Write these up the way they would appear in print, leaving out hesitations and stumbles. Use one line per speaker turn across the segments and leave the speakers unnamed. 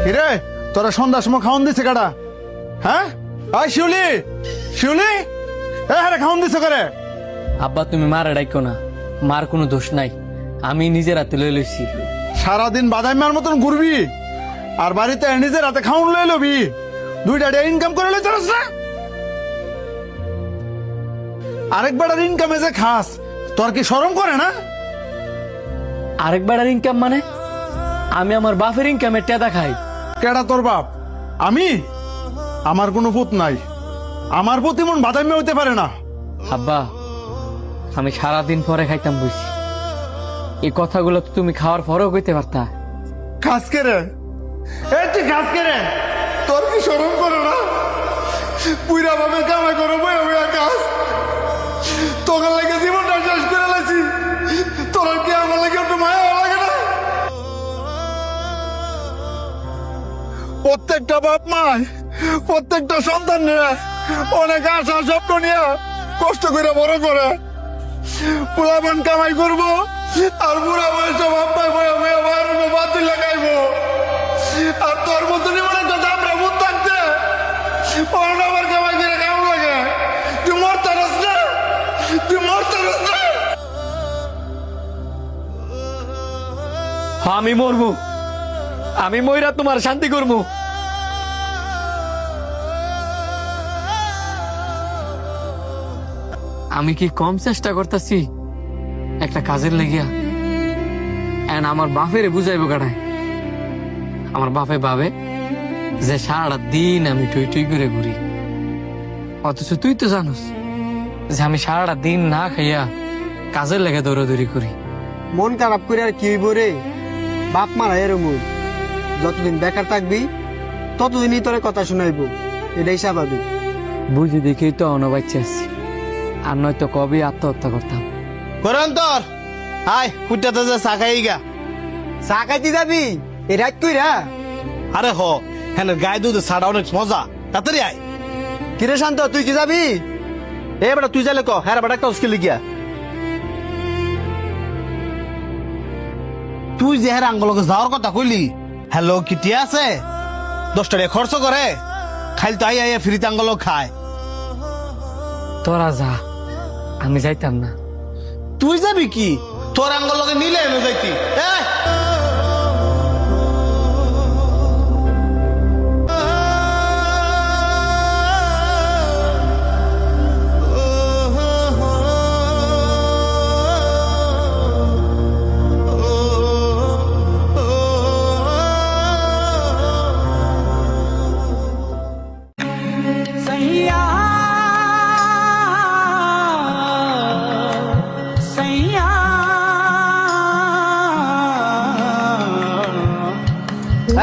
কিরে তোরা সন্ধ্যার সময় খাওয়ান দিছে কাটা? হ্যাঁ আয় শিউলি, শিউলি হ্যাঁ খাওয়ান দিছে করে।
আব্বা তুমি মারে ডাইকো না, মার কোনো দোষ নাই, আমি নিজের হাতে লই লইছি।
সারাদিন বাদামের মতন ঘুরবি আর বাড়িতে নিজের হাতে খাওয়ান লই লবি, দুইটা ইনকাম করে লই চাস না। আরেকবার ইনকামে যে খাস তোর কি শরম করে না?
আরেকবার ইনকাম মানে? আমি আমার বাপের ইনকামের টেদা খাই।
কেডা তোর বাপ? আমি? আমার কোনো পুত নাই, আমার প্রতি মন বাদামি হইতে পারে না।
আব্বা আমি সারাদিন পরে খাইতাম বুঝছি, এই কথাগুলো তো তুমি খাওয়ার পরেও কইতে পারতা।
খাস কে রে? এই তুই খাস কে রে? তোর কি শরম করে না? পুরা ভাবে কামাই করো বই আমি খাস, তোকে লাগে জীবনটা শেষ করে লাইছি, তোর কি আমার লাগে একটু মায়া লাগে না? প্রত্যেকটা বাপ মা প্রত্যেকটা সন্তান নিয়ে অনেক আশা স্বপ্ন নিয়ে কষ্ট করে বড় করে, পোলাপান কামাই করবো আর বুড়া বয়সে বাপ্পায় বয়ে বয়ে মারবো, বাতিল লাগাইবো। আর তোর মতো জীবনে কথা আমরা মুখ থাকতে পরে আবার কামাই করে কেমন লাগে? তুই মরতে পারস না, তুই মরতে পারস না।
আমি মরবো, আমি মইরা তোমার শান্তি করবো। আমি কি কম চেষ্টা করতেছি একটা কাজের লেগিয়া? আমার বাপের বুঝাইবো কাটায়, আমার বাপে ভাবে যে সারাটা দিন আমি টুই টুই করে ঘুরি, অথচ তুই তো জানোস যে আমি সারাটা দিন না খাইয়া কাজের লেগে দৌড়াদৌড়ি করি।
মন খারাপ করে আর কি হইব রে? বাপ মারা এরম যতদিন বেকার থাকবি ততদিনই তোর কথা শুনাইব, এটাই স্বাভাবিক।
বুঝি দেখেই তো অনবাচ্চা আছি, আর নয়তো কবে আত্মহত্যা করতাম।
করন্তর হাই কুটাতে যে চা খাই গা।
চা খাইতে যাবি এ রাত কইরা?
আরে হ হ্যাঁ গায়ে দুধ ছাড়া অনেক মজা, তাড়াতাড়ি আয়।
কিরে শান্ত তুই কি যাবি?
এ বেটা তুই যাইলে ক, হ্যাঁ বেটা একটা উস্কে লিখিয়া তুই যে হ্যাঁ আঙ্গলকে যাওয়ার কথা কইলি, হ্যালো কিটি আছে 10 টাকা খরচ করে খাইল তো আই আইয়া ফ্রিতে আঙ্গল খায়।
তোরা যা, আমি যাইতাম না।
তুই যাবি কি? তোর আঙ্গলকে নিলে এনে যাইতি।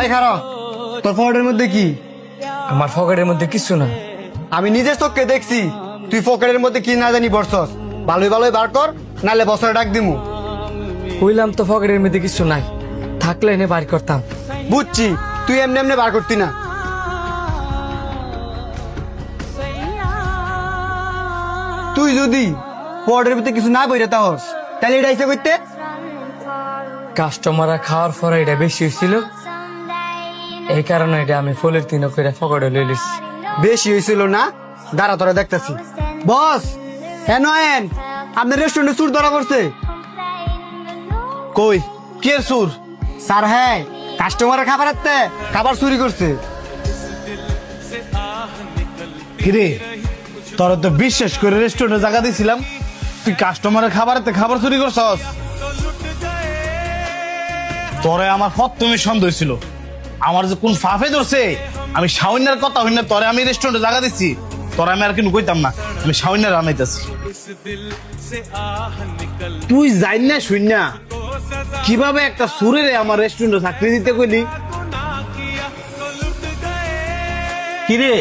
এই খারাপ, তোর পকেটের মধ্যে কি?
আমার পকেটের মধ্যে কিছু না।
আমি নিজের চোখকে দেখছি তুই পকেটের মধ্যে কি না জানি বসছস। ভালোই ভালোই বার কর, নাহলে বছরে ডাক দিমু।
কইলাম তো পকেটের মধ্যে কিছু নাই, থাকলে এনে বাড়ি করতাম।
বুঝছি তুই এমনি এমনি বার করতি না। তুই যদি পকেটের ভিতরে কিছু না বইরে তাহস তাহলে এটা ইচ্ছে করতে।
কাস্টমাররা খাওয়ার পরে এটা বেশি হয়েছিল, এই কারণে এটা আমি ফুলের তিন করে পকেটে লই লিছি।
বেশি হয়েছিল না? দাঁড়া তোরা দেখতেছি। বস হেন হেন আপনার রেস্টুরেন্টে চুর ধরা পড়ছে।
কই কে সুর?
স্যার হ্যাঁ, কাস্টমারের খাবার চুরি করছে।
কিরে তোরা তো বিশ্বাস করে রেস্টুরেন্টে জায়গা দিয়েছিলাম, তুই কাস্টমারের খাবার চুরি করছস? তোরে আমার প্রথমে সন্দেহ ছিল, আমার যে কোন ফাফে ধরছে। আমি শাওনের কথা হই না, তোরে আমি রেস্টুরেন্টে জায়গা দিচ্ছি, তোরা আমি আর কিন্তু কইতাম না, আমি শাওনের আনাইতেছি। তুই যাই না শুন না কিভাবে একটা সুরের আমার রেস্টুরেন্টে চাকরি দিতে কইলি?
কিরে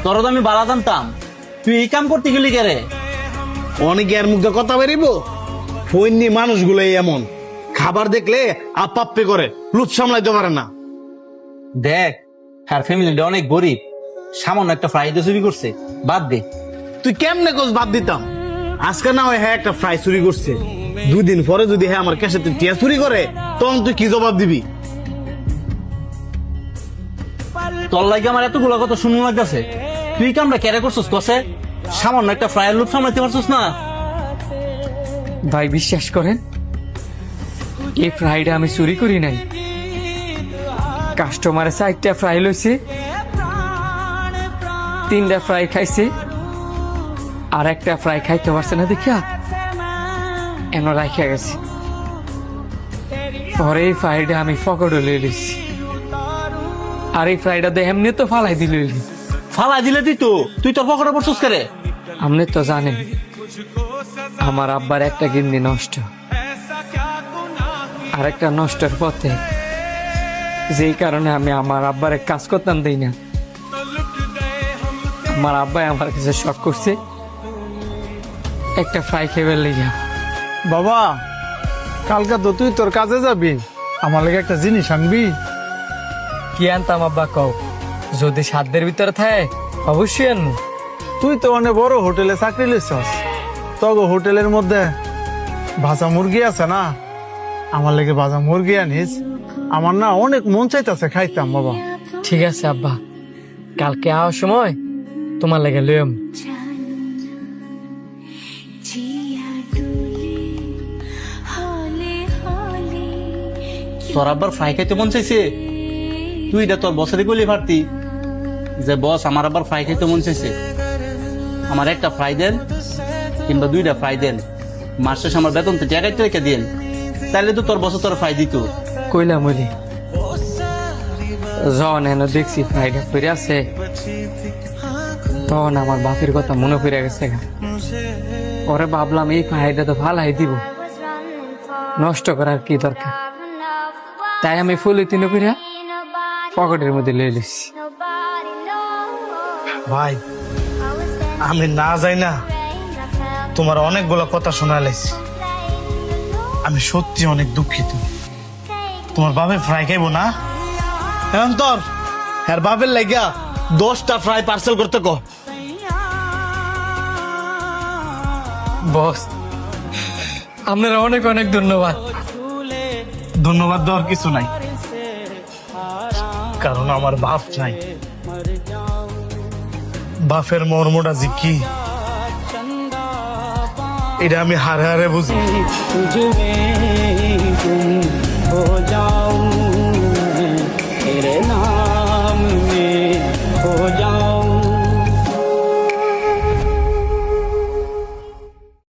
তোর তো আমি বাড়া জানতাম, তুই এই কাম করতে গেলি কে রে?
অনেকে আর মুখে কথা বেরিব। ফৈন্নি মানুষগুলো এমন, খাবার দেখলে আপাপ্পে করে, লুট সামলাইতে পারে না।
দেখ আর ফ্যামিলিটা অনেক গরিব, সামান্য একটা ফ্রাইডে চুরি করছে, বাদ দে।
তুই কেমনে কোচ বাদ দিতাম? আজকে না হয় হ্যাঁ একটা ফ্রাই চুরি করছে, 2 দিন পরে যদি হ্যাঁ আমার ক্যাশে টিয়া চুরি করে তখন তুই কি জবাব দিবি?
তোর লাগে আমার এতগুলো কথা শুনুন লাগতেছে। তুই কামটা কেড়ে করছিস কসে? সামান্য একটা ফ্রাইয়ের লোক সামলাইতে পারছিস না?
ভাই বিশ্বাস করেন, এই ফ্রাইটা আমি চুরি করি নাই। কাস্টমারে 4টা ফ্রাই লইছে, 3টা ফ্রাই খাইছে, আর একটা ফ্রাই খাইতে পারছে না দেখিয়া এন রাখিয়া গেছে। পরে এই ফ্রাইটা আমি ফকটে লয়ে লিছি, আর এই ফ্রাইটা দিয়ে এমনি তো ফালাই দিল।
ফালাই দিলে তুই তোর পকেটে পড়ছিস করে?
আপনি তো জানেন আমার আব্বার একটা কিডনি নষ্ট, আর একটা নষ্টের পথে, যেই কারণে আমি আমার আব্বার কাজ করতাম দেই না। আমার আব্বাই আমার কাছে শখ করছে একটা ফ্রাই খেয়ে লেগে।
বাবা, কালকে তো তুই তোর কাজে যাবি, আমার লাগে একটা জিনিস আনবি।
কি আনতাম আব্বা কও? যদি সাধ্যের ভিতরে থাকে অবশ্যই আনবো।
তুই তো অনেক বড় হোটেলে চাকরি লিছস, তগো হোটেলের মধ্যে ভাজা মুরগি আছে না, আমার লেগে ভাজা মুরগি আনিস। আমার না অনেক মন চাইতেছে খাইতাম বাবা।
ঠিক আছে আব্বা, কালকে আওয়ার সময় তোমার লেগে লইম।
তোর আব্বার ফ্রাই খাইতে মন চাইছে? তুই এটা তোর বসে গলি পারতি যে বস আমার আব্বার ফ্রাই খাইতে মন চাইছে, আমার একটা ফ্রাই দেন কিংবা 2টা ফ্রাই দেন, মাস শেষে আমার বেতন তো টাকাইতে রেখে দিন, তাইলে তো তোর বসে তোর ফ্রাই দিত।
কইলাম বলি যখন এনে দেখছি ফ্রাইটা ফিরে আছে, তখন আমার বাপের কথা মনে পড়ে গেছে। পরে ভাবলাম এই ফ্রাইটা তো ফালাই দিব, নষ্ট করার কি দরকার। তাই আমি পলিথিনে করে পকেটের মধ্যে লয়ে লিছি।
ভাই, আমি না যাই না তোমার অনেকগুলো কথা শোনা লাইছি। আমি সত্যি অনেক দুঃখিত। তোমার বাপে ফ্রাই খাইবো না? এখন তোর হ্যাঁ বাপের লাগিয়া 10টা ফ্রাই পার্সেল করতে কো।
বস, আপনারা অনেক অনেক ধন্যবাদ।
ধন্যবাদ দেওয়ার কিছু নাই, কারণ আমার বাপ নাই। বাপের মর্মটা যে কি এটা আমি হারে হারে বুঝি।